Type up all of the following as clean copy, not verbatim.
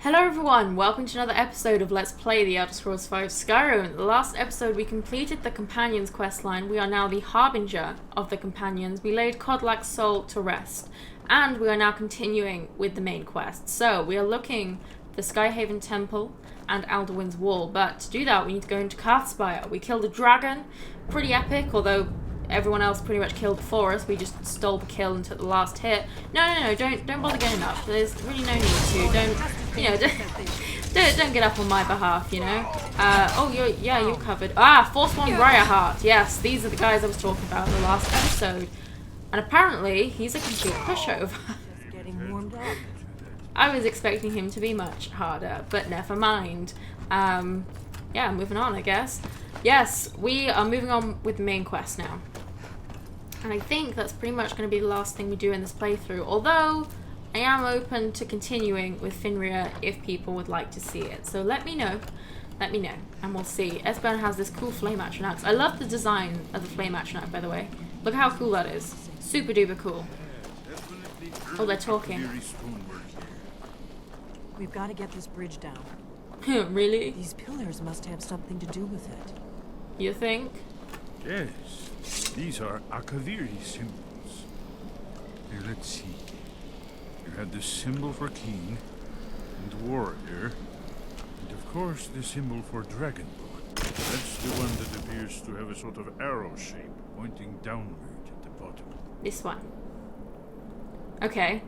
Hello everyone, welcome to another episode of Let's Play The Elder Scrolls V Skyrim. In the last episode we completed the Companions questline. We are now the Harbinger of the Companions. We laid Kodlak's soul to rest. And we are now continuing with the main quest. So we are looking for Skyhaven Temple and Alduin's Wall. But to do that we need to go into Karthspire. We killed a dragon. Pretty epic, although everyone else pretty much killed before us. We just stole the kill and took the last hit. No, don't bother getting up. There's really no need to. Don't get up on my behalf, you know. You're covered. Force 1 Raya Heart. Yes, these are the guys I was talking about in the last episode. And apparently, he's a complete pushover. Just getting warmed up. I was expecting him to be much harder, but never mind. Moving on, I guess. Yes, we are moving on with the main quest now. And I think that's pretty much going to be the last thing we do in this playthrough. Although, I am open to continuing with Finria if people would like to see it. So let me know. And we'll see. Esbern has this cool flame atronach. I love the design of the flame atronach, by the way. Look how cool that is. Super duper cool. Oh, they're talking. We've got to get this bridge down. Really? These pillars must have something to do with it. You think? Yes, these are Akaviri symbols. Here, let's see. You had the symbol for king and warrior, and of course the symbol for dragonborn. That's the one that appears to have a sort of arrow shape pointing downward at the bottom. This one. Okay.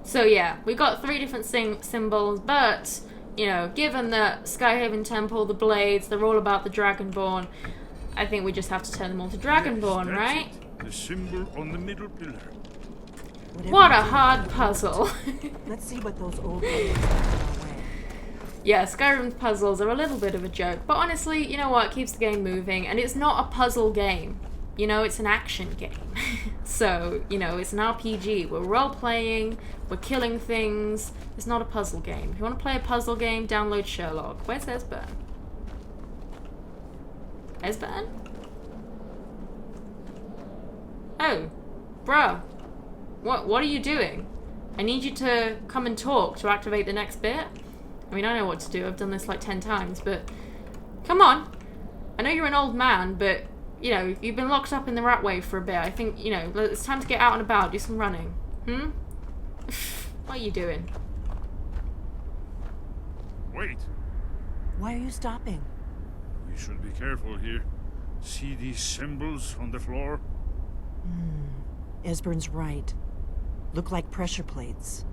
So yeah, we got 3 different symbols, but you know, given that Skyhaven Temple, the Blades, they're all about the Dragonborn, I think we just have to turn them all to Dragonborn, yes, right? It. The symbol on the middle pillar. What a hard puzzle. Let's see what those old pillars are our way. Yeah, Skyrim's puzzles are a little bit of a joke, but honestly, you know what, it keeps the game moving, and it's not a puzzle game. You know, it's an action game. So, you know, it's an RPG. We're role-playing, we're killing things. It's not a puzzle game. If you want to play a puzzle game, download Sherlock. Where's Esbern? Esbern? Oh, bro. What are you doing? I need you to come and talk to activate the next bit. I mean, I know what to do. I've done this like 10 times, but come on. I know you're an old man, but you know, you've been locked up in the rat wave for a bit. I think, you know, it's time to get out and about, do some running. What are you doing? Wait, Why are you stopping? we should be careful here. See these symbols on the floor? Esbern's right. Look like pressure plates.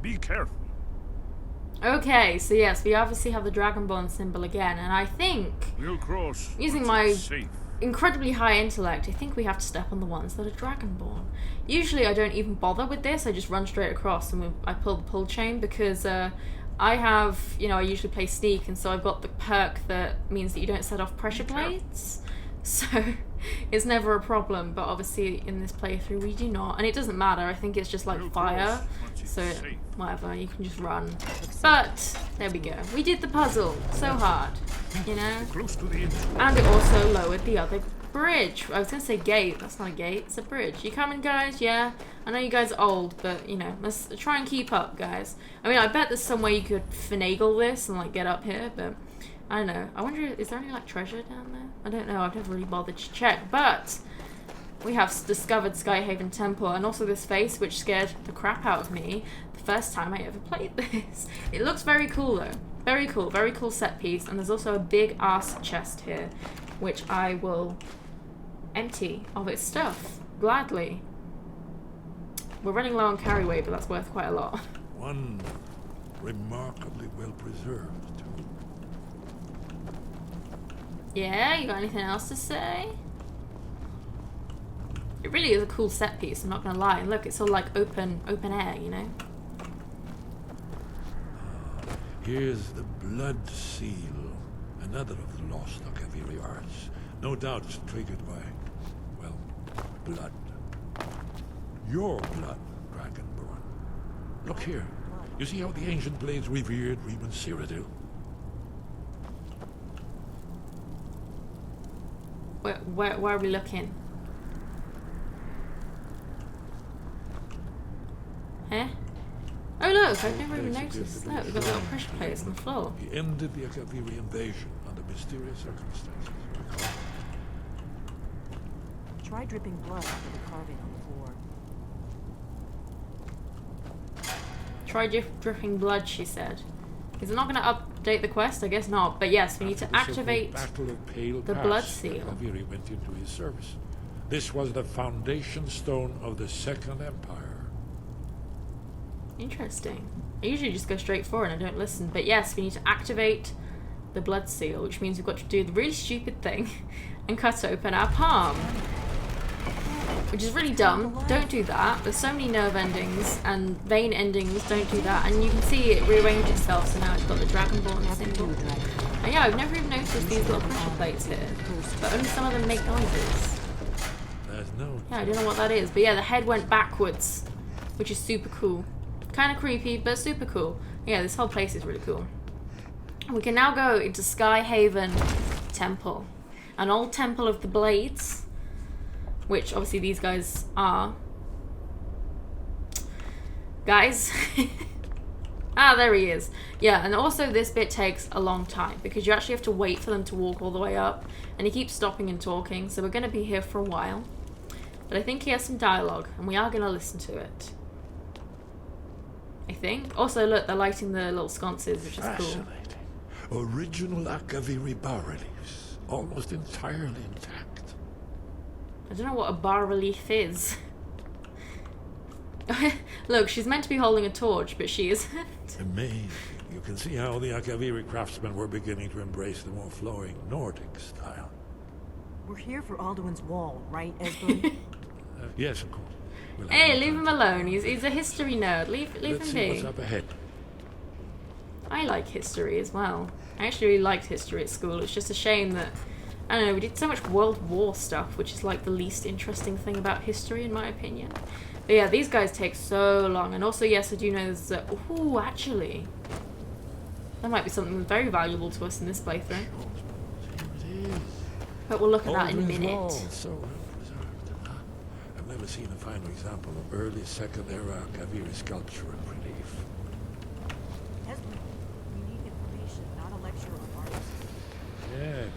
Be careful. Okay, so yes, we obviously have the Dragonborn symbol again, and I think, We'll cross. using once my it's safe. incredibly high intellect, I think we have to step on the ones that are Dragonborn. Usually I don't even bother with this, I just run straight across and I pull the pull chain because I have, you know, I usually play sneak, and so I've got the perk that means that you don't set off pressure plates. So it's never a problem, but obviously in this playthrough we do not, and it doesn't matter. I think it's just like We'll fire, cross once it's so safe. whatever, you can just run. But there we go, we did the puzzle. So hard, you know. Close to the entrance. And it also lowered the other bridge. I was gonna say gate, that's not a gate, it's a bridge. You coming, guys? Yeah, I know you guys are old, but you know, let's try and keep up, guys. I mean, I bet there's some way you could finagle this and like get up here, but I don't know. I wonder, is there any like treasure down there? I don't know, I've never really bothered to check, but we have discovered Skyhaven Temple, and also this face, which scared the crap out of me the first time I ever played this. It looks very cool though. Very cool set piece, and there's also a big ass chest here, which I will empty of its stuff, gladly. We're running low on carry weight, but that's worth quite a lot. One remarkably well preserved. Yeah, you got anything else to say? It really is a cool set piece, I'm not gonna lie. And look, it's all like open air, you know? Here's the blood seal, another of the lost Akaviri arts. No doubt it's triggered by, well, blood. Your blood, Dragonborn. Look here. You see how the ancient blades revered Reuben Cyrodiil? Where are we looking? Huh? Oh look! Look, I've never even noticed. Look, we've got little pressure plates on the floor. He ended the Akaviri invasion under mysterious circumstances. Recall? Try dripping blood onto the carving on the floor. Try dripping blood, she said. Is it not going to update the quest? I guess not. But yes, we need to After the so-called activate Battle of Pale the Pass, blood seal. Akaviri went into his service. This was the foundation stone of the Second Empire. Interesting. I usually just go straight forward and I don't listen. But yes, we need to activate the blood seal, which means we've got to do the really stupid thing and cut open our palm. Which is really dumb. Don't do that. There's so many nerve endings and vein endings. Don't do that. And you can see it rearrange itself, so now it's got the Dragonborn symbol. And yeah, I've never even noticed these little pressure plates here. But only some of them make noises. There's no... Yeah, I don't know what that is. But yeah, the head went backwards, which is super cool. Kind of creepy, but super cool. Yeah, this whole place is really cool. We can now go into Skyhaven Temple. An old temple of the blades, which obviously these guys are. Guys. Ah, there he is. Yeah, and also this bit takes a long time because you actually have to wait for them to walk all the way up, and he keeps stopping and talking, so we're going to be here for a while. But I think he has some dialogue, and we are going to listen to it. I think. Also, look, they're lighting the little sconces, which is cool. Fascinating. Original Akaviri bas-reliefs, almost entirely intact. I don't know what a bas-relief is. Look, she's meant to be holding a torch, but she isn't. Amazing. You can see how the Akaviri craftsmen were beginning to embrace the more flowing Nordic style. We're here for Alduin's wall, right, Esbern? Yes, of course. We'll have Hey, no leave time. him alone. He's a history nerd. Leave Let's him see be. what's up ahead. I like history as well. I actually really liked history at school. It's just a shame that, I don't know, we did so much World War stuff, which is like the least interesting thing about history in my opinion. But yeah, these guys take so long. And also, yes, I do know there's ooh, actually, that might be something very valuable to us in this playthrough. Here it is. But we'll look at that in a Aldrin's minute. Wall, so well preserved. I've never seen a finer example of early Second Era Akaviri sculpture and relief. Esbern, we need information, not a lecture on art. Yes,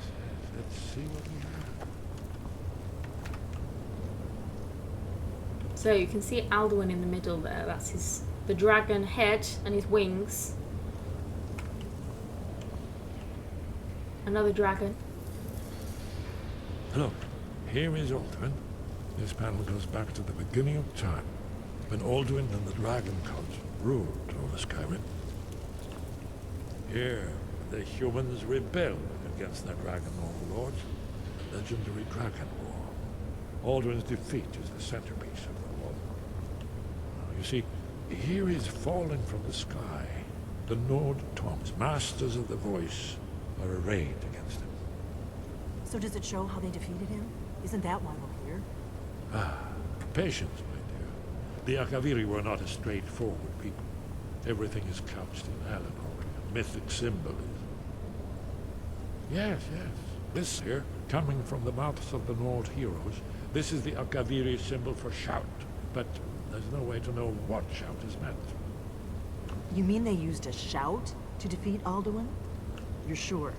let's see what we have. So you can see Alduin in the middle there. That's the dragon head and his wings. Another dragon. Look, here is Alduin. This panel goes back to the beginning of time, when Alduin and the Dragon Cult ruled over Skyrim. Here, the humans rebelled against their dragon overlords, the legendary Dragon War. Alduin's defeat is the centerpiece of the war. You see, here is falling from the sky. The Nord Toms, masters of the voice, are arrayed against him. So does it show how they defeated him? Isn't that why we're here? Patience, my dear. The Akaviri were not a straightforward people. Everything is couched in allegory and mythic symbolism. Yes. This here, coming from the mouths of the Nord heroes, this is the Akaviri symbol for shout. But there's no way to know what shout is meant. You mean they used a shout to defeat Alduin? You're sure?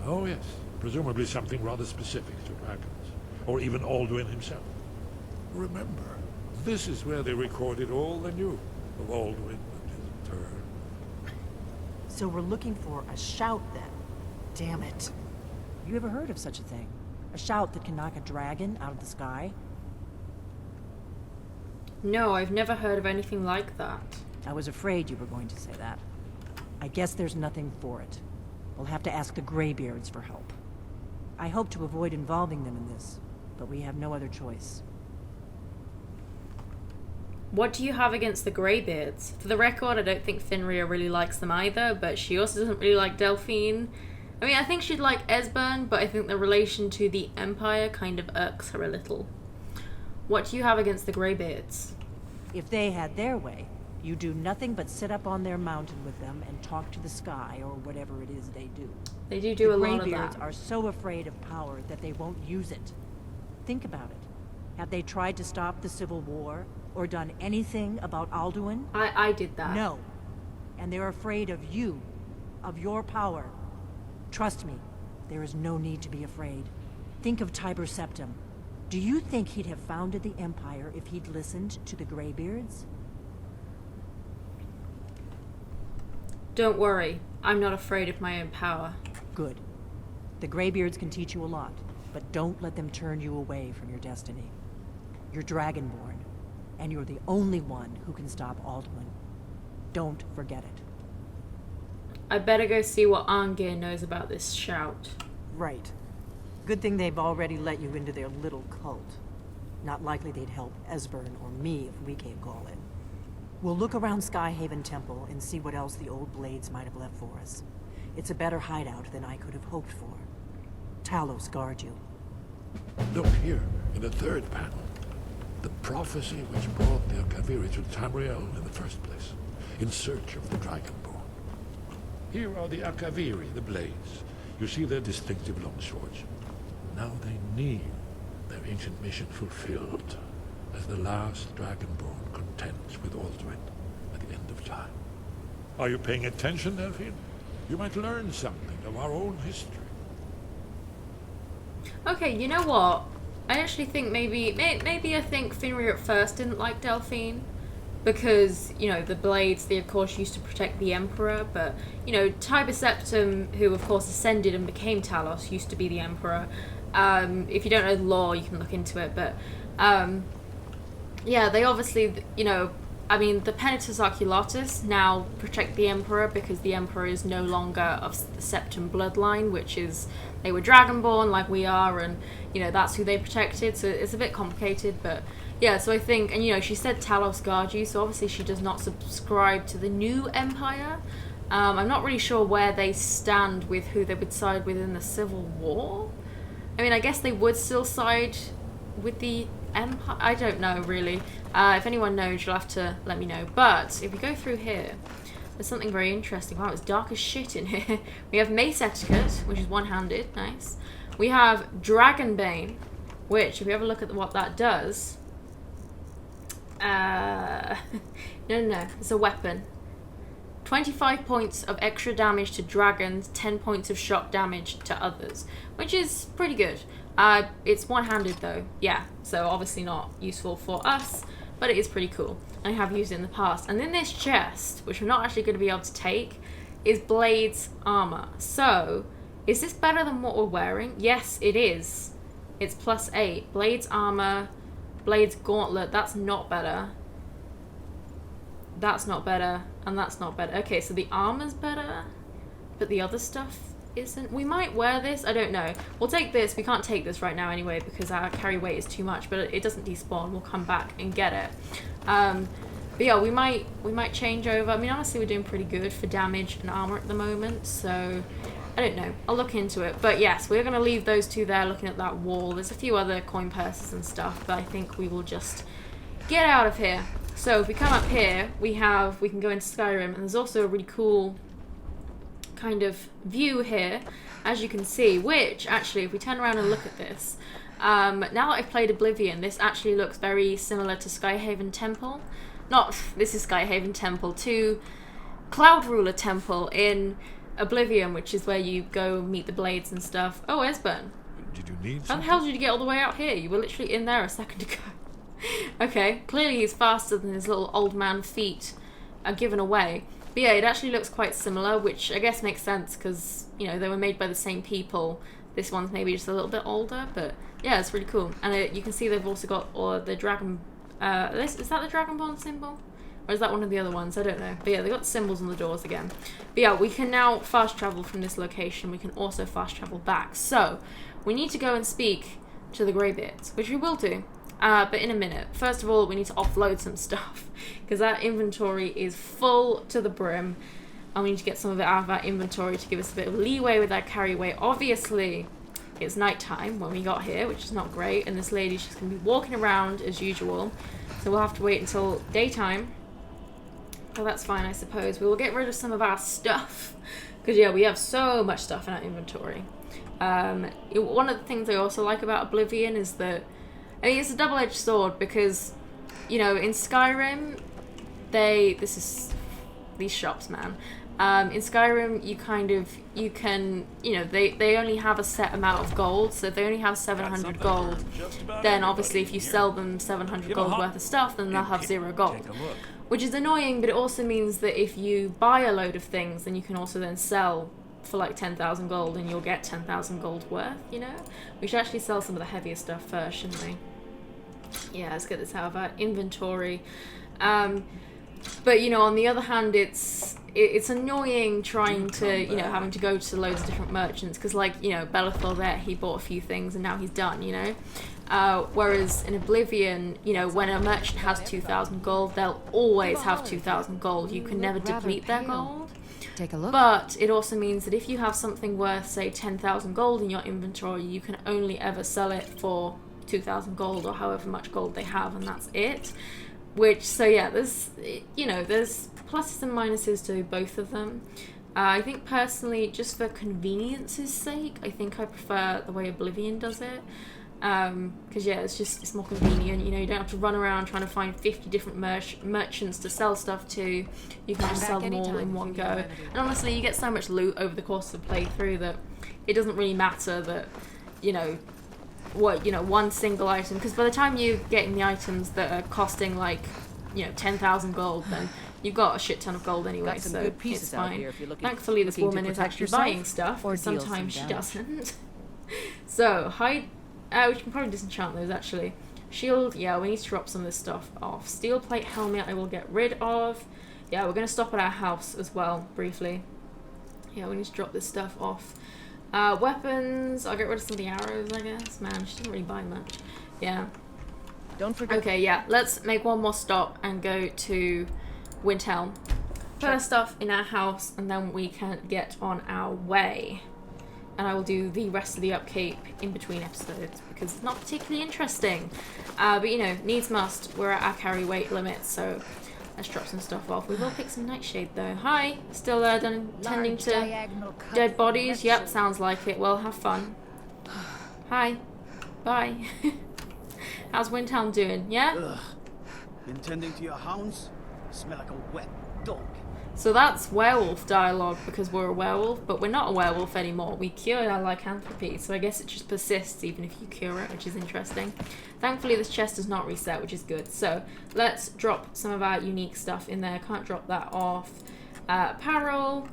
Oh, yes. Presumably something rather specific to dragons. Or even Alduin himself. Remember, this is where they recorded all they knew of Alduin and his turn. So we're looking for a shout then. Damn it. You ever heard of such a thing? A shout that can knock a dragon out of the sky? No, I've never heard of anything like that. I was afraid you were going to say that. I guess there's nothing for it. We'll have to ask the Greybeards for help. I hope to avoid involving them in this, but we have no other choice. What do you have against the Greybeards? For the record, I don't think Finria really likes them either, but she also doesn't really like Delphine. I mean, I think she'd like Esbern, but I think the relation to the Empire kind of irks her a little. What do you have against the Greybeards? If they had their way, you do nothing but sit up on their mountain with them and talk to the sky or whatever it is they do. They do a lot of Greybeards that. are so afraid of power that they won't use it. Think about it. Have they tried to stop the Civil War? Or done anything about Alduin? I did that. No. And they're afraid of you. Of your power. Trust me, there is no need to be afraid. Think of Tiber Septim. Do you think he'd have founded the Empire if he'd listened to the Greybeards? Don't worry, I'm not afraid of my own power. Good. The Greybeards can teach you a lot, but don't let them turn you away from your destiny. You're Dragonborn, and you're the only one who can stop Alduin. Don't forget it. I better go see what Arngir knows about this shout. Right. Good thing they've already let you into their little cult. Not likely they'd help Esbern or me if we came calling. We'll look around Skyhaven Temple and see what else the old Blades might have left for us. It's a better hideout than I could have hoped for. Talos guard you. Look here, in the third panel. The prophecy which brought the Akaviri to Tamriel in the first place, in search of the Dragonborn. Here are the Akaviri, the Blades. You see their distinctive longswords. Now they need their ancient mission fulfilled, as the last Dragonborn contends with Alduin at the end of time. Are you paying attention, Delphine? You might learn something of our own history. Okay, you know what? I actually think maybe I think Finrir at first didn't like Delphine because, you know, the Blades, they of course used to protect the Emperor, but, you know, Tiber Septim, who of course ascended and became Talos, used to be the Emperor. If you don't know the lore, you can look into it, but, yeah, they obviously, you know, I mean, the Penitus Archulatus now protect the Emperor because the Emperor is no longer of the Septim bloodline, which is, they were Dragonborn like we are, and, you know, that's who they protected, so it's a bit complicated, but, yeah, so I think, and, you know, she said Talos guard you, so obviously she does not subscribe to the new Empire. I'm not really sure where they stand with who they would side with in the Civil War. I mean, I guess they would still side with the Empire. I don't know, really. If anyone knows, you'll have to let me know. But if we go through here, there's something very interesting. Wow, it's dark as shit in here. We have Mace Etiquette, which is one-handed. Nice. We have Dragonbane, which, if we have a look at what that does... no, it's a weapon. 25 points of extra damage to dragons, 10 points of shock damage to others, which is pretty good. It's one-handed though, yeah, so obviously not useful for us, but it is pretty cool. I have used it in the past. And then this chest, which we're not actually going to be able to take, is Blades armor. So, is this better than what we're wearing? Yes, it is. It's +8. Blades armor, Blades gauntlet, that's not better. That's not better, and that's not better. Okay, so the armor's better, but the other stuff isn't. We might wear this, I don't know. We'll take this. We can't take this right now anyway because our carry weight is too much, but it doesn't despawn. We'll come back and get it. But yeah, we might change over. I mean, honestly, we're doing pretty good for damage and armor at the moment, so I don't know. I'll look into it. But yes, we're going to leave those two there looking at that wall. There's a few other coin purses and stuff, but I think we will just get out of here. So if we come up here, we can go into Skyrim, and there's also a really cool kind of view here, as you can see, which actually, if we turn around and look at this, now that I've played Oblivion, this actually looks very similar to Skyhaven Temple. This is Skyhaven Temple, to Cloud Ruler Temple in Oblivion, which is where you go meet the Blades and stuff. Oh, Esbern. Did you need How something? the hell did you get all the way out here? You were literally in there a second ago. Okay, clearly he's faster than his little old man feet are given away. But yeah, it actually looks quite similar, which I guess makes sense because, you know, they were made by the same people. This one's maybe just a little bit older, but yeah, it's really cool. And you can see they've also got all the dragon... is that the Dragonborn symbol? Or is that one of the other ones? I don't know. But yeah, they've got symbols on the doors again. But yeah, we can now fast travel from this location. We can also fast travel back. So, we need to go and speak to the Greybeards, which we will do. But in a minute. First of all, we need to offload some stuff because our inventory is full to the brim, and we need to get some of it out of our inventory to give us a bit of leeway with our carry weight. Obviously, it's nighttime when we got here, which is not great, and this lady's just going to be walking around as usual, so we'll have to wait until daytime. Well, that's fine, I suppose. We will get rid of some of our stuff because, yeah, we have so much stuff in our inventory. One of the things I also like about Oblivion is that I mean, it's a double-edged sword because, you know, in Skyrim, these shops, man. In Skyrim, they only have a set amount of gold, so if they only have 700 gold, then obviously if you sell them 700 gold worth of stuff, then they'll have 0 gold. Which is annoying, but it also means that if you buy a load of things, then you can also then sell for like 10,000 gold, and you'll get 10,000 gold worth, you know? We should actually sell some of the heavier stuff first, shouldn't we? Yeah, let's get this out of our inventory. But, you know, on the other hand, it's annoying trying to, you know, having to go to loads of different merchants, because, like, you know, Belethor there, he bought a few things and now he's done, you know? Whereas in Oblivion, you know, when a merchant has 2,000 gold, they'll always have 2,000 gold. You can never deplete their gold. Take a look. But it also means that if you have something worth, say, 10,000 gold in your inventory, you can only ever sell it for 2,000 gold or however much gold they have, and that's it. Which, so yeah, there's pluses and minuses to both of them. I think personally, just for convenience's sake, I think I prefer the way Oblivion does it. Because yeah, it's more convenient, you know, you don't have to run around trying to find 50 different merchants to sell stuff to. You can just sell them all in one go. And honestly, you get so much loot over the course of the playthrough that it doesn't really matter that, you know, one single item, because by the time you're getting the items that are costing like, you know, 10,000 gold, then you've got a shit ton of gold anyway, so good pieces it's out fine. here if you're Thankfully, this looking to woman is protect actually yourself buying stuff, or but deal sometimes some she doesn't. So, hide... we can probably disenchant those, actually. Shield, yeah, we need to drop some of this stuff off. Steel plate helmet I will get rid of. Yeah, we're going to stop at our house as well, briefly. Yeah, we need to drop this stuff off. Weapons, I'll get rid of some of the arrows, I guess. Man, she didn't really buy much. Yeah. Don't forget. Okay, yeah, let's make one more stop and go to Windhelm. Put our stuff in our house, and then we can get on our way. And I will do the rest of the upkeep in between episodes, because it's not particularly interesting. But, you know, needs must. We're at our carry weight limit, so let's drop some stuff off. We will pick some nightshade, though. Hi, still tending to dead bodies? Yep, sounds like it. Well, have fun. Hi. Bye. How's Windhelm doing? Yeah? Ugh. Been tending to your hounds? Smell like a wet dog. So that's werewolf dialogue because we're a werewolf, but we're not a werewolf anymore. We cured our lycanthropy, so I guess it just persists even if you cure it, which is interesting. Thankfully, this chest does not reset, which is good. So let's drop some of our unique stuff in there. Can't drop that off. Apparel,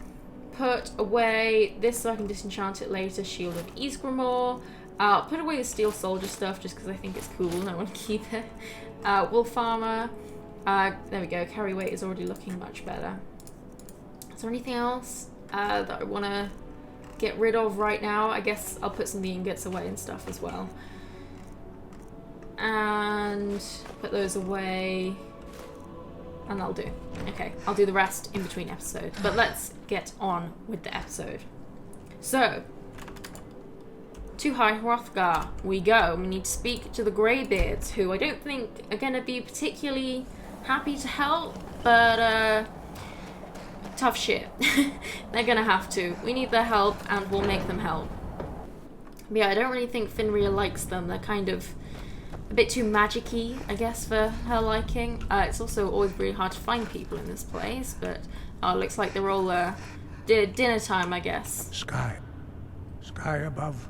put away this so I can disenchant it later. Shield of Ysgramor. Put away the steel soldier stuff just because I think it's cool and I want to keep it. Wolf armor. There we go. Carry weight is already looking much better. Is there anything else that I want to get rid of right now? I guess I'll put some of the ingots away and stuff as well. And put those away. And that'll do. Okay, I'll do the rest in between episodes. But let's get on with the episode. So, to High Hrothgar we go. We need to speak to the Greybeards, who I don't think are going to be particularly happy to help, but tough shit. They're going to have to. We need their help, and we'll make them help. But yeah, I don't really think Finria likes them. They're kind of a bit too magic-y, I guess, for her liking. It's also always really hard to find people in this place, but it looks like they're all dinner time, I guess. Sky. Sky above.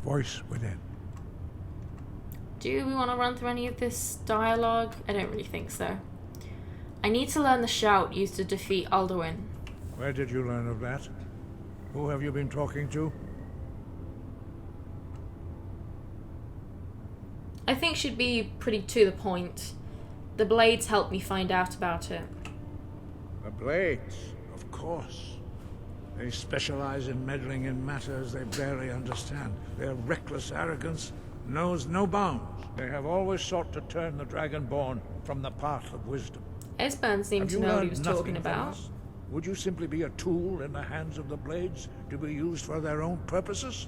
Voice within. Do we want to run through any of this dialogue? I don't really think so. I need to learn the shout used to defeat Alduin. Where did you learn of that? Who have you been talking to? I think she'd be pretty to the point. The Blades helped me find out about it. The Blades, of course. They specialize in meddling in matters they barely understand. Their reckless arrogance knows no bounds. They have always sought to turn the Dragonborn from the path of wisdom. Esbern seemed to know what he was talking about. Would you simply be a tool in the hands of the Blades to be used for their own purposes?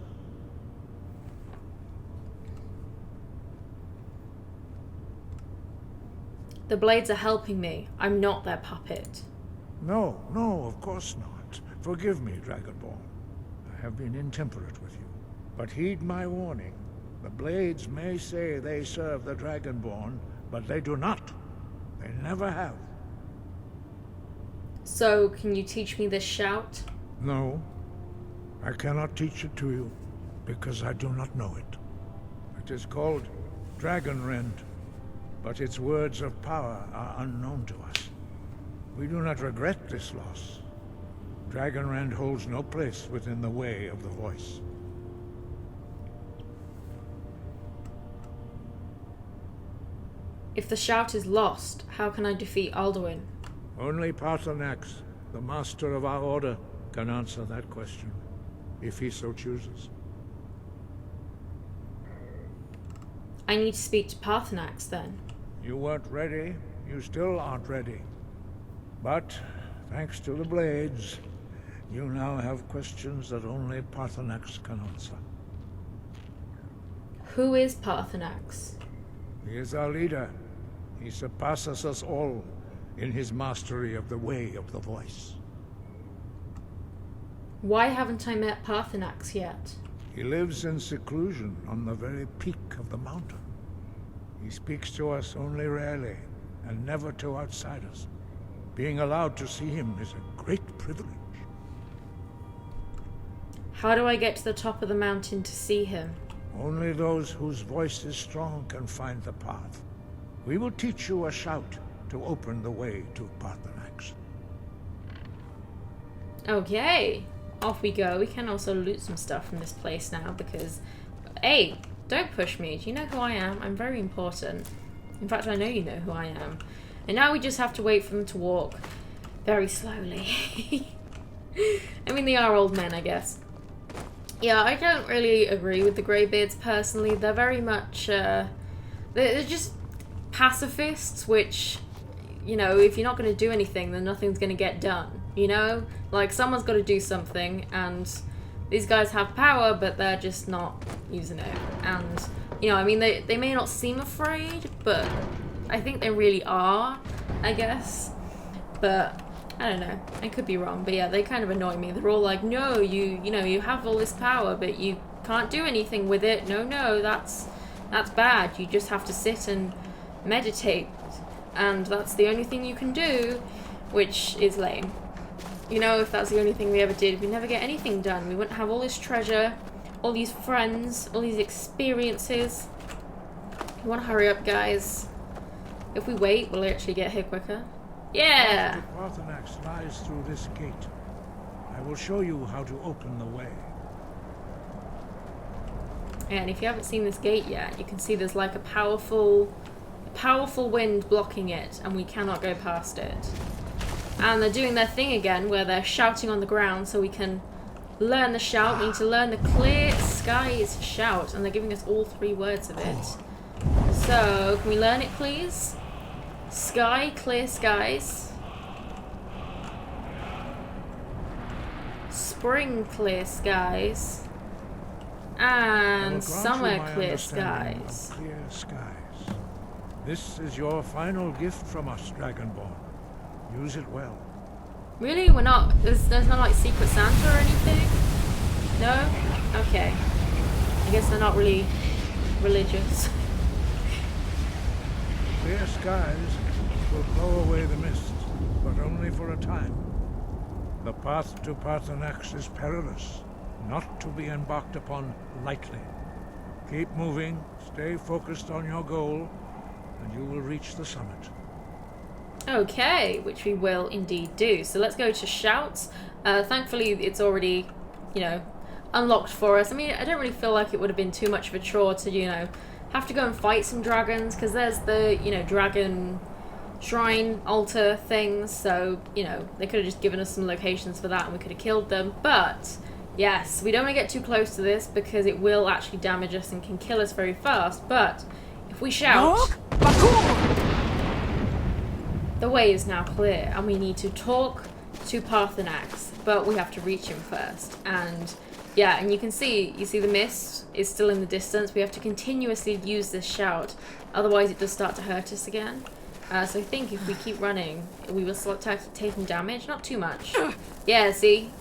The Blades are helping me. I'm not their puppet. No, of course not. Forgive me, Dragonborn. I have been intemperate with you. But heed my warning. The Blades may say they serve the Dragonborn, but they do not. They never have. So, can you teach me this shout? No, I cannot teach it to you, because I do not know it. It is called Dragonrend, but its words of power are unknown to us. We do not regret this loss. Dragonrend holds no place within the way of the voice. If the shout is lost, how can I defeat Alduin? Only Paarthurnax, the master of our order, can answer that question, if he so chooses. I need to speak to Paarthurnax then. You weren't ready, you still aren't ready. But, thanks to the Blades, you now have questions that only Paarthurnax can answer. Who is Paarthurnax? He is our leader. He surpasses us all in his mastery of the way of the voice. Why haven't I met Paarthurnax yet? He lives in seclusion on the very peak of the mountain. He speaks to us only rarely, and never to outsiders. Being allowed to see him is a great privilege. How do I get to the top of the mountain to see him? Only those whose voice is strong can find the path. We will teach you a shout to open the way to Paarthurnax. Okay, off we go. We can also loot some stuff from this place now because... Hey, don't push me. Do you know who I am? I'm very important. In fact, I know you know who I am. And now we just have to wait for them to walk very slowly. I mean, they are old men, I guess. Yeah, I don't really agree with the Greybeards personally. They're very much... they're just pacifists, which, you know, if you're not going to do anything, then nothing's going to get done, you know? Like, someone's got to do something, and these guys have power, but they're just not using it. And, you know, I mean, they may not seem afraid, but I think they really are, I guess. But I don't know, I could be wrong, but yeah, they kind of annoy me. They're all like, no, you know, you have all this power, but you can't do anything with it. No, that's bad. You just have to sit and meditate, and that's the only thing you can do, which is lame. You know, if that's the only thing we ever did, we'd never get anything done. We wouldn't have all this treasure, all these friends, all these experiences. You want to hurry up, guys? If we wait, we'll actually get here quicker. Yeah! Paarthurnax lies through this gate. I will show you how to open the way. And if you haven't seen this gate yet, you can see there's like a powerful wind blocking it, and we cannot go past it. And they're doing their thing again, where they're shouting on the ground, so we can learn the shout. We need to learn the Clear Skies shout, and they're giving us all 3 words of it. So, can we learn it, please? Sky, clear skies. Spring, clear skies. And summer, clear skies. Clear skies. This is your final gift from us, Dragonborn. Use it well. Really? We're not... There's not like Secret Santa or anything? No? Okay. I guess they're not really religious. Clear skies will blow away the mist, but only for a time. The path to Paarthurnax is perilous, not to be embarked upon lightly. Keep moving, stay focused on your goal, and you will reach the summit. Okay, which we will indeed do. So let's go to shouts. Thankfully, it's already, you know, unlocked for us. I mean, I don't really feel like it would have been too much of a chore to, you know, have to go and fight some dragons, because there's the, you know, dragon shrine altar things, so, you know, they could have just given us some locations for that and we could have killed them. But yes, we don't want to get too close to this because it will actually damage us and can kill us very fast. But if we shout, the way is now clear, and we need to talk to Paarthurnax, but we have to reach him first. And yeah, and you see the mist is still in the distance. We have to continuously use this shout, otherwise it does start to hurt us again. So I think if we keep running, we will start taking damage. Not too much. Yeah, see?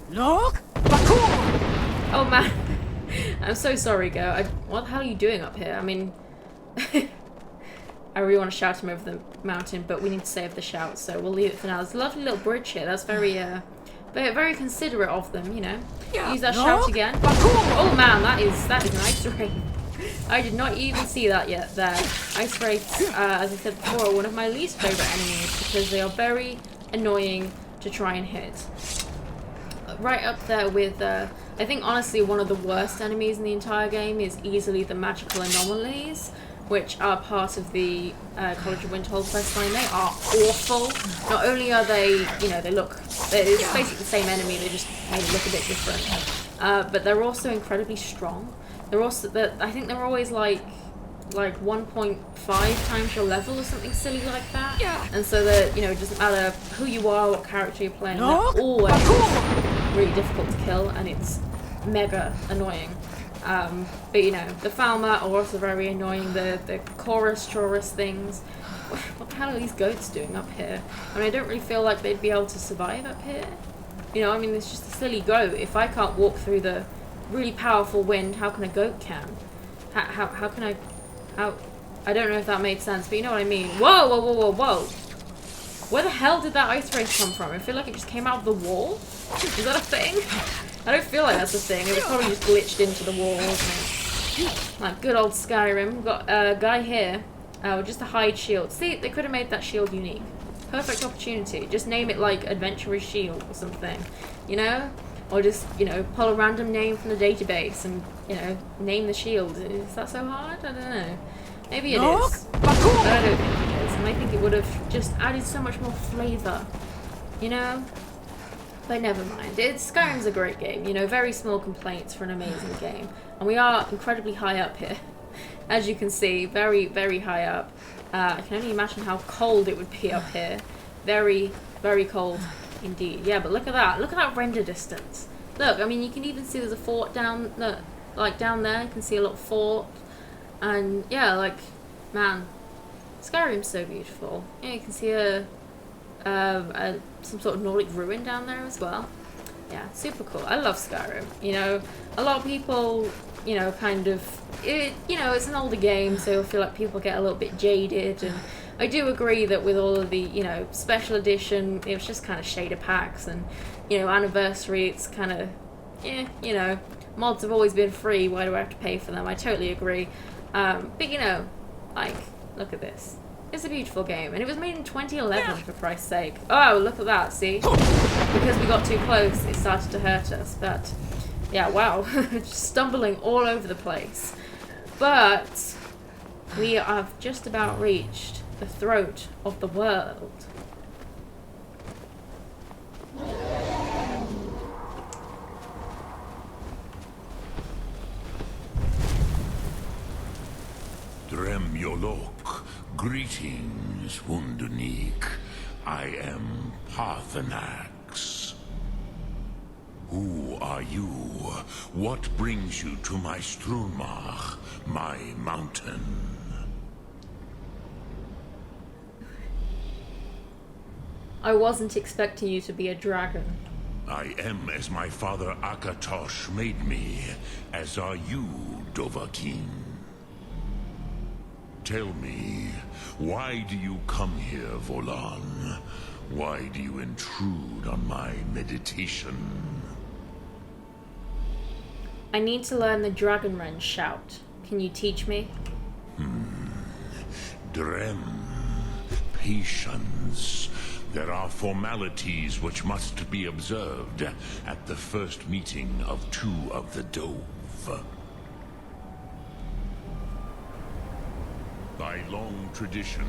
Look! Oh man. I'm so sorry, Go. What the hell are you doing up here? I mean, I really want to shout him over the mountain, but we need to save the shout, so we'll leave it for now. There's a lovely little bridge here. That's very, very considerate of them, you know. Use that shout again. Oh man, that is an ice wraith. I did not even see that yet there. Ice wraiths, as I said before, are one of my least favourite enemies because they are very annoying to try and hit. Right up there with, I think honestly one of the worst enemies in the entire game is easily the magical anomalies, which are part of the College of Winterhold questline. They are awful. Not only are they, you know, it's basically the same enemy, they just made it look a bit different. But they're also incredibly strong. They're also, I think they're always like 1.5 times your level or something silly like that. And so that, you know, it doesn't matter who you are, what character you're playing, they're always really difficult to kill, and it's mega annoying. But you know, the Falmer are also very annoying, the chorus things. What the hell are these goats doing up here? I mean, I don't really feel like they'd be able to survive up here. You know, I mean, it's just a silly goat. If I can't walk through the really powerful wind, how can a goat can? How can I... I don't know if that made sense, but you know what I mean. Whoa, whoa, whoa, whoa, whoa! Where the hell did that ice wraith come from? I feel like it just came out of the wall. Is that a thing? I don't feel like that's a thing. It was probably just glitched into the wall, wasn't it? Like good old Skyrim. We've got a guy here with just a hide shield. See, they could have made that shield unique. Perfect opportunity. Just name it like Adventurer's Shield or something, you know? Or just, you know, pull a random name from the database and, you know, name the shield. Is that so hard? I don't know. Maybe it is. But I don't think it is. And I think it would have just added so much more flavour, you know? But never mind. Skyrim's a great game, you know, very small complaints for an amazing game. And we are incredibly high up here. As you can see, very, very high up. I can only imagine how cold it would be up here. Very, very cold indeed. Yeah, but look at that. Look at that render distance. Look, I mean, you can even see there's a fort down, like down there. You can see a little fort. And yeah, like, man, Skyrim's so beautiful. Yeah, you can see some sort of Nordic ruin down there as well. Yeah, super cool. I love Skyrim. You know, a lot of people, you know, kind of, you know, it's an older game, so I feel like people get a little bit jaded, and I do agree that with all of the, you know, special edition, it was just kind of shader packs, and, you know, anniversary, it's kind of, yeah, you know, mods have always been free, why do I have to pay for them? I totally agree. But, you know, like, look at this. It's a beautiful game, and it was made in 2011, for Christ's sake. Oh, look at that, see? Because we got too close, it started to hurt us, but yeah, wow. Just stumbling all over the place. But we have just about reached the throat of the world. Drem Yolok, greetings, Wundernik. I am Parthenax. Who are you? What brings you to my Strunmach, my mountain? I wasn't expecting you to be a dragon. I am as my father Akatosh made me, as are you, Dovahkiin. Tell me, why do you come here, Volan? Why do you intrude on my meditation? I need to learn the Dragonren shout. Can you teach me? Drem. Patience. There are formalities which must be observed at the first meeting of two of the Dove. By long tradition,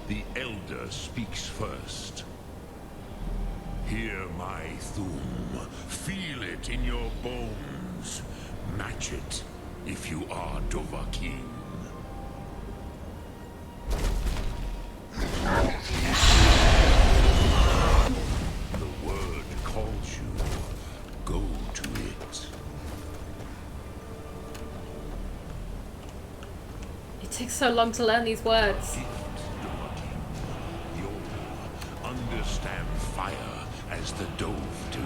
the Elder speaks first. Hear my Thum. Feel it in your bones. Match it if you are Dovahkiin. The word calls you. Go to it. It takes so long to learn these words. You'll understand fire as the Dove do.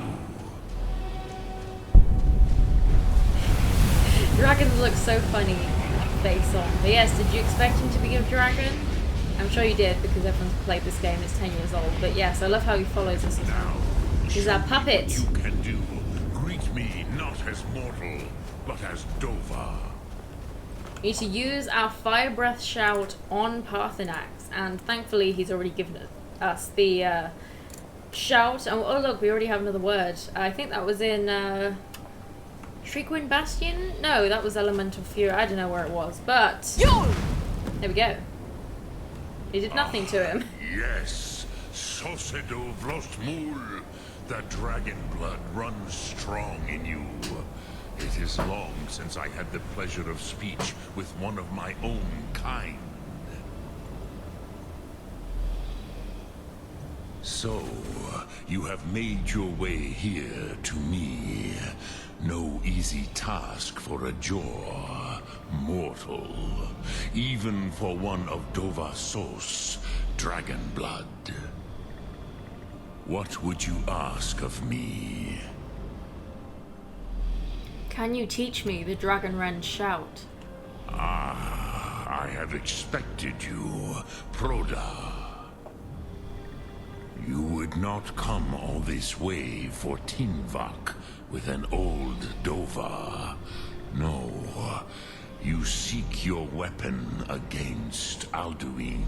Dragons look so funny face on. But yes, did you expect him to be a dragon? I'm sure you did because everyone's played this game. It's 10 years old. But yes, I love how he follows us as well. He's our puppet. What you can do. Greet me not as mortal, but as Dova. We need to use our fire breath shout on Parthenax, and thankfully he's already given us the shout. Oh look, we already have another word. I think that was in Shriekwing Bastion? No, that was Elemental Fury. I don't know where it was, but there we go. He did nothing to him. Yes, Sosedo Vrostmul. The dragon blood runs strong in you. It is long since I had the pleasure of speech with one of my own kind. So, you have made your way here to me. No easy task for a Jor, mortal. Even for one of Dovasos, dragon blood. What would you ask of me? Can you teach me the Dragon Wren shout? Ah, I have expected you, Proda. You would not come all this way for Tinvak with an old Dova. No, you seek your weapon against Alduin.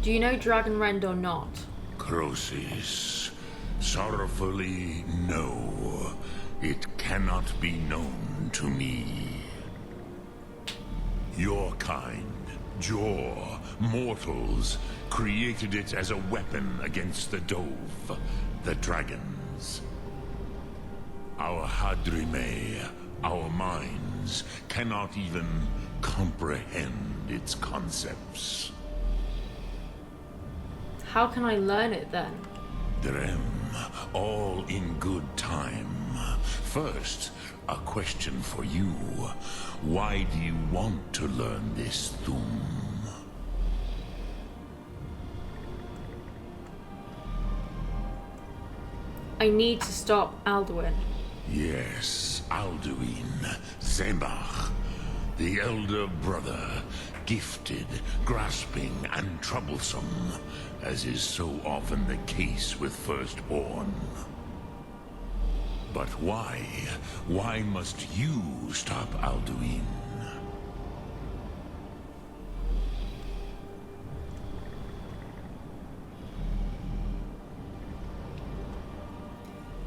Do you know Dragon Rend or not? Crosis, sorrowfully, no. It cannot be known to me. Your kind, Jor, mortals, created it as a weapon against the Dove, the dragons. Our Hadrime, our minds, cannot even comprehend its concepts. How can I learn it then? Drem, all in good time. First, a question for you. Why do you want to learn this Thum? I need to stop Alduin. Yes, Alduin, Zembach, the elder brother, gifted, grasping, and troublesome, as is so often the case with Firstborn. But why? Why must you stop Alduin?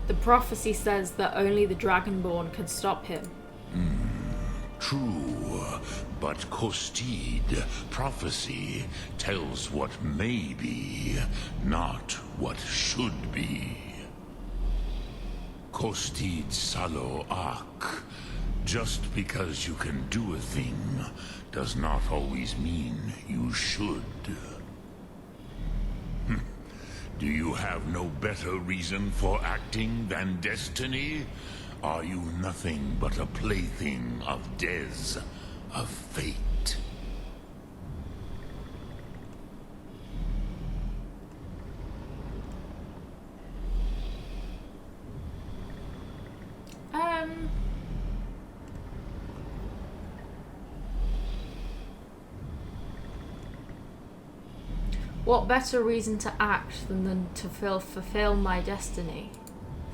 The prophecy says that only the Dragonborn can stop him. True, but Kostid, prophecy, tells what may be, not what should be. Kostid Salo Ak. Just because you can do a thing does not always mean you should. Do you have no better reason for acting than destiny? Are you nothing but a plaything of Dez, of fate? What better reason to act than to fulfill my destiny?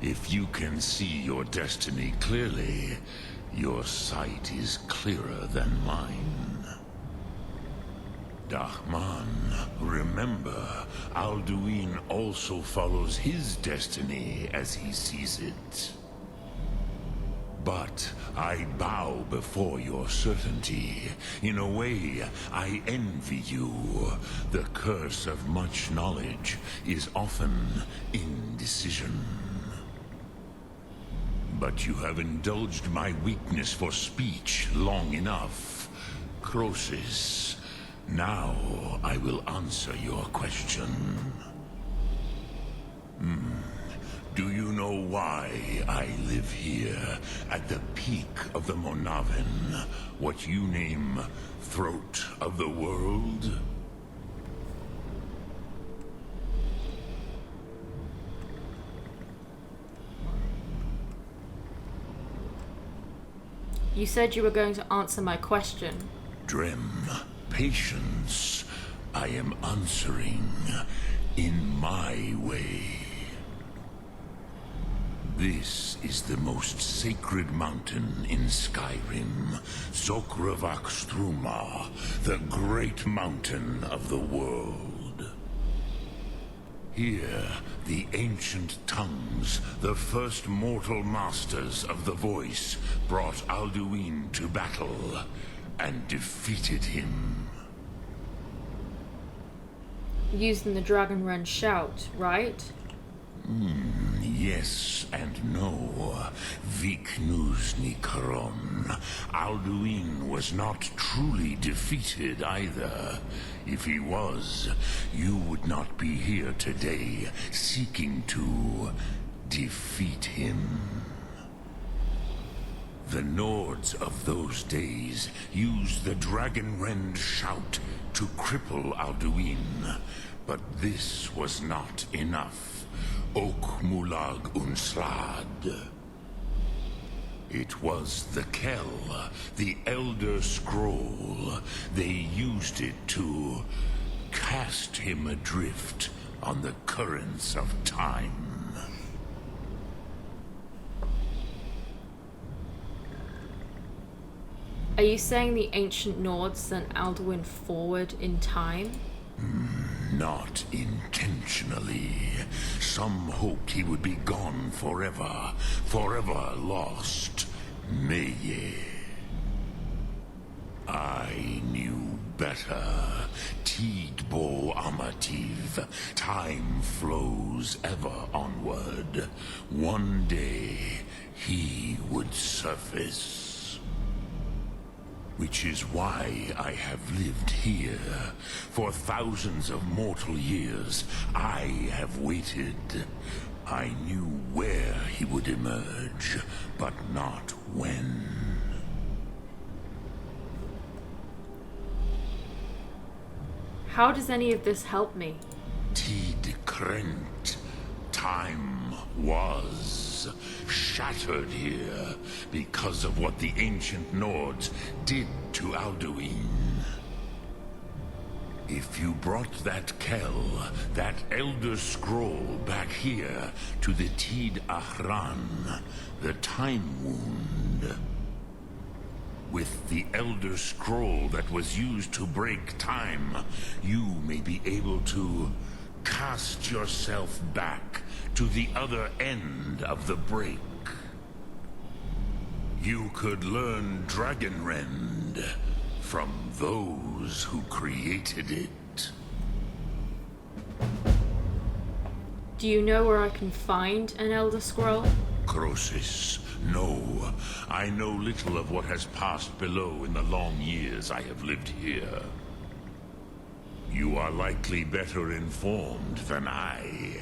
If you can see your destiny clearly, your sight is clearer than mine. Dahman, remember, Alduin also follows his destiny as he sees it. But I bow before your certainty. In a way, I envy you. The curse of much knowledge is often indecision. But you have indulged my weakness for speech long enough. Crosis, now I will answer your question. Do you know why I live here, at the peak of the Monaven, what you name Throat of the World? You said you were going to answer my question. Drem, patience. I am answering in my way. This is the most sacred mountain in Skyrim, Zokravak Struma, the great mountain of the world. Here, the ancient tongues, the first mortal masters of the voice, brought Alduin to battle and defeated him. Using the Dragon Run shout, right? Yes and no. Viknuzny Karon. Alduin was not truly defeated either. If he was, you would not be here today seeking to defeat him. The Nords of those days used the Dragonrend shout to cripple Alduin, but this was not enough. Ok Mulag Unslad. It was the Kell, the Elder Scroll. They used it to cast him adrift on the currents of time. Are you saying the ancient Nords sent Alduin forward in time? Not intentionally. Some hoped he would be gone forever, forever lost. Meye. I knew better. Tidbo Amativ. Time flows ever onward. One day, he would surface. Which is why I have lived here. For thousands of mortal years, I have waited. I knew where he would emerge, but not when. How does any of this help me? Tid Krent. Time was shattered here because of what the ancient Nords did to Alduin. If you brought that Kell, that Elder Scroll back here to the Tid Ahran, the Time Wound, with the Elder Scroll that was used to break time, you may be able to cast yourself back to the other end of the break. You could learn Dragonrend from those who created it. Do you know where I can find an Elder Scroll? Crosis, no. I know little of what has passed below in the long years I have lived here. You are likely better informed than I.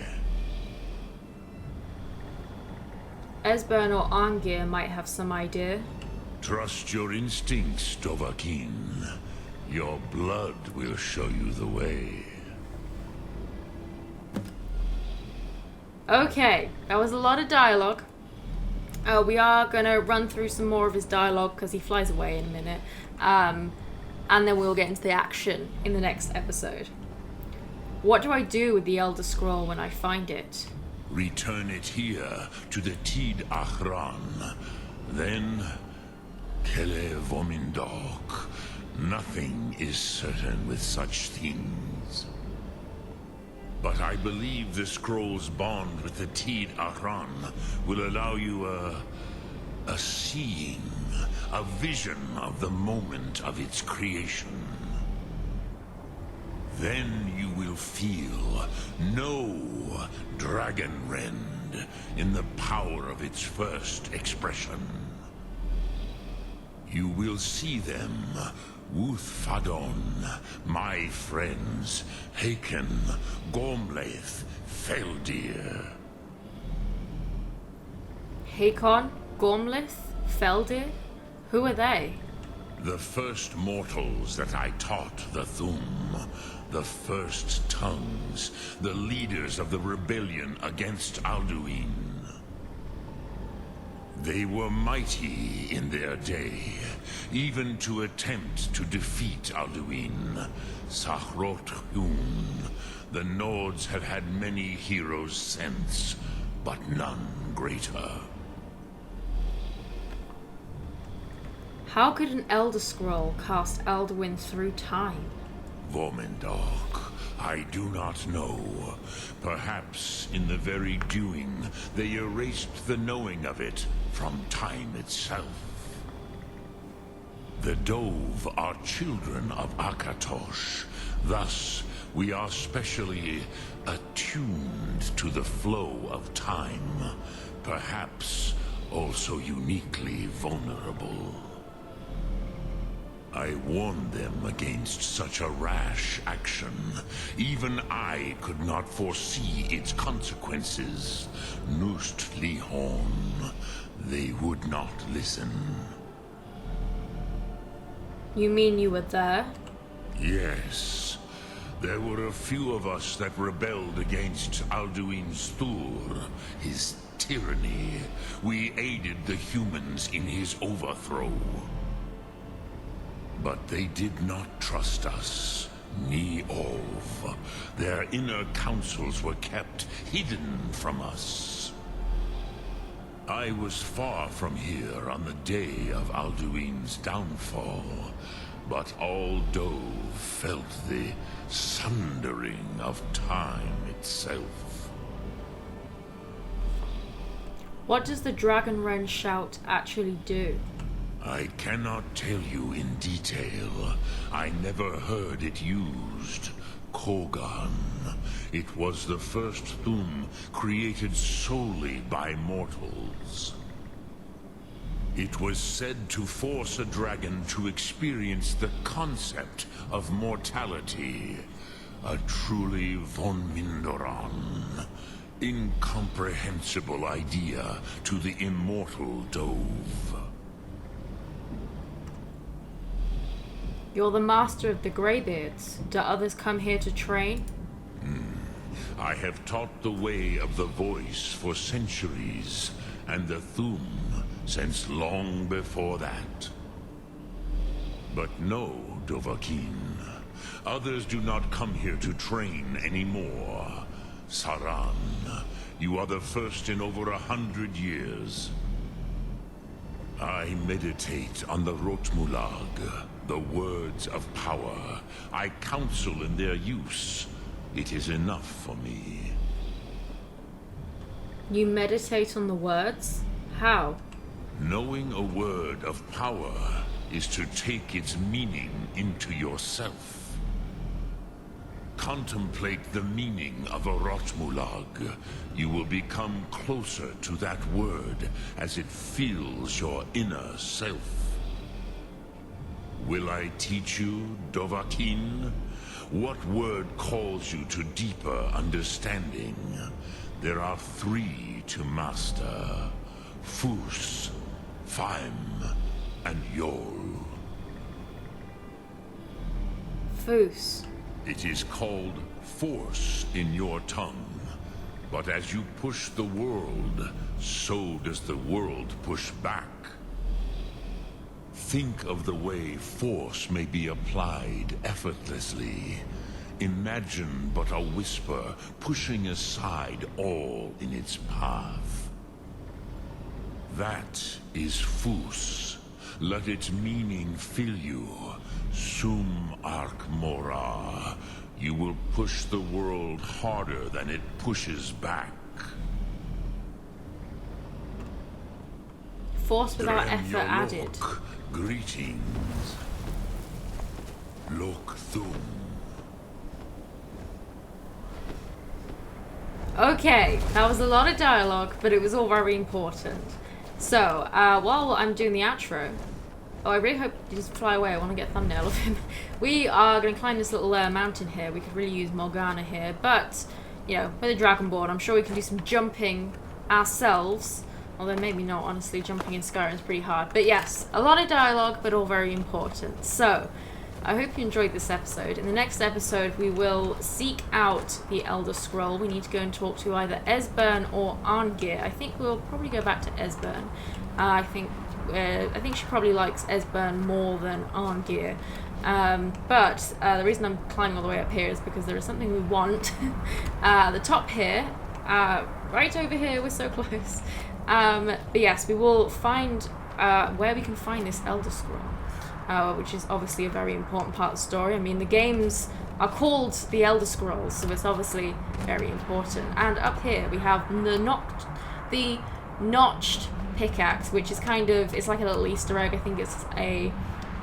Esbern or Arngir might have some idea. Trust your instincts, Dovahkiin. Your blood will show you the way. Okay, that was a lot of dialogue. We are going to run through some more of his dialogue because he flies away in a minute. And then we'll get into the action in the next episode. What do I do with the Elder Scroll when I find it? Return it here to the Tid Ahran. Then, Kele Vomindok. Nothing is certain with such things. But I believe the scroll's bond with the Tid Ahran will allow you a seeing, a vision of the moment of its creation. Then you will feel, know Dragonrend in the power of its first expression. You will see them, Wuthfadon, my friends, Haken, Gormlaith, Feldir. Hakon, Gormlith, Feldir? Who are they? The first mortals that I taught the Thum, the first tongues, the leaders of the rebellion against Alduin. They were mighty in their day, even to attempt to defeat Alduin. Sahrot Hun. The Nords have had many heroes since, but none greater. How could an Elder Scroll cast Alduin through time? Vormendok, I do not know. Perhaps in the very doing, they erased the knowing of it from time itself. The Dove are children of Akatosh. Thus, we are specially attuned to the flow of time. Perhaps also uniquely vulnerable. I warned them against such a rash action. Even I could not foresee its consequences. Nust Lihorn. They would not listen. You mean you were there? Yes. There were a few of us that rebelled against Alduin's Thur, his tyranny. We aided the humans in his overthrow. But they did not trust us, ni Ov. Their inner councils were kept hidden from us. I was far from here on the day of Alduin's downfall, but all Dove felt the sundering of time itself. What does the Dragon Wren shout actually do? I cannot tell you in detail. I never heard it used. Kogan. It was the first Thum created solely by mortals. It was said to force a dragon to experience the concept of mortality. A truly von Mindoran. Incomprehensible idea to the immortal Dove. You're the master of the Greybeards. Do others come here to train? I have taught the way of the voice for centuries, and the Thum since long before that. But no, Dovahkiin. Others do not come here to train anymore. Saran, you are the first in over 100 years. I meditate on the Rotmulag, the words of power. I counsel in their use. It is enough for me. You meditate on the words? How? Knowing a word of power is to take its meaning into yourself. Contemplate the meaning of a Rotmulag. You will become closer to that word as it fills your inner self. Will I teach you, Dovahkiin? What word calls you to deeper understanding? There are 3 to master. Fus, Faim, and Yol. Foos. It is called force in your tongue. But as you push the world, so does the world push back. Think of the way force may be applied effortlessly. Imagine but a whisper pushing aside all in its path. That is Fus. Let its meaning fill you. Sum Ark Mora. You will push the world harder than it pushes back. Force without effort added. Greetings. Lok Thum. Okay, that was a lot of dialogue, but it was all very important. So, while I'm doing the outro... Oh, I really hope he doesn't fly away. I want to get a thumbnail of him. We are going to climb this little mountain here. We could really use Morgana here. But, you know, with a Dragon Board, I'm sure we can do some jumping ourselves. Although maybe not, honestly. Jumping in Skyrim is pretty hard. But yes, a lot of dialogue, but all very important. So, I hope you enjoyed this episode. In the next episode, we will seek out the Elder Scroll. We need to go and talk to either Esbern or Arngir. I think we'll probably go back to Esbern. I think she probably likes Esbern more than Arngir. But the reason I'm climbing all the way up here is because there is something we want. The top here, right over here, we're so close. But yes, we will find where we can find this Elder Scroll, which is obviously a very important part of the story. I mean, the games are called the Elder Scrolls, so it's obviously very important. And up here we have the notched pickaxe, which is kind of, it's like a little Easter egg. I think it's a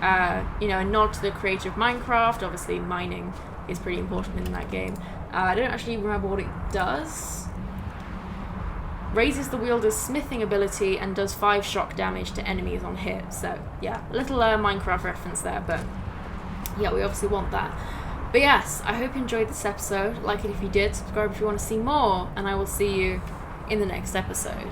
a nod to the creator of Minecraft. Obviously mining is pretty important in that game. I don't actually remember what it does. Raises the wielder's smithing ability and does 5 shock damage to enemies on hit. So yeah, a little Minecraft reference there, but yeah, we obviously want that. But yes, I hope you enjoyed this episode. Like it if you did, subscribe if you want to see more, and I will see you in the next episode.